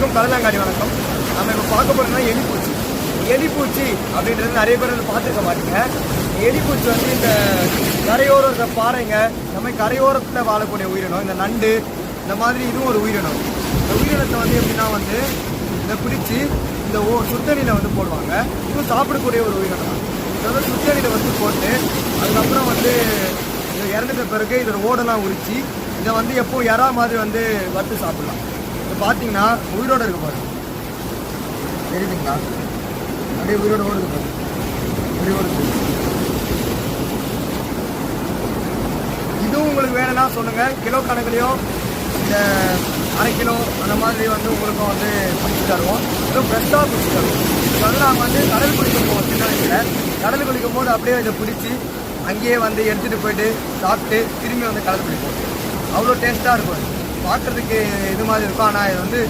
அனைவருக்கும் கடலாங்காடி வணக்கம். நம்ம இப்போ பார்க்க போகிறோம்னா எலிப்பூச்சி. எலிப்பூச்சி அப்படின்றது நிறைய பேர் வந்து பார்த்துருக்க மாட்டீங்க. எலிப்பூச்சி வந்து இந்த கரையோரம் இருக்கிற பாறைங்க, இந்த மாதிரி கரையோரத்தில் வாழக்கூடிய உயிரினம். இந்த நண்டு இந்த மாதிரி இதுவும் ஒரு உயிரினம். இந்த உயிரினத்தை வந்து எப்படின்னா வந்து இதை பிடிச்சி இந்த சுத்தணியில் வந்து போடுவாங்க. இதுவும் சாப்பிடக்கூடிய ஒரு உயிரினம் தான். இதை வந்து சுத்தணியில் வந்து போட்டு அதுக்கப்புறம் வந்து இதை இறந்துட்ட பிறகு இதோட ஓடெல்லாம் உரிச்சு இதை வந்து எப்போ யாரா மாதிரி வந்து வறுத்து சாப்பிடலாம். இப்போ பார்த்தீங்கன்னா உயிரோடு இருக்க பாருங்க, தெரியுதுங்களா? அப்படியே உயிரோட ஓடுது பாருங்க, உயிரோடு. இதுவும் உங்களுக்கு வேணும்னா சொல்லுங்கள், கிலோ கணக்குலையோ இந்த அரை கிலோ அந்த மாதிரி வந்து உங்களுக்கும் வந்து பிடிச்சி தருவோம். இதுவும் ஃப்ரெஷ்ஷாக பிடிச்சி தருவோம். இது வந்து நாங்கள் வந்து கடல் குளிக்கும் போது சின்ன வயசில் கடல் குளிக்கும் போது அப்படியே இதை பிடிச்சி அங்கேயே வந்து எடுத்துகிட்டு போயிட்டு சாப்பிட்டு திரும்பி வந்து கடல் குளிப்போம். அவ்வளோ டேஸ்ட்டாக இருக்கும். பார்க்குறதுக்கு இது மாதிரி இருக்கும், ஆனால் இது வந்து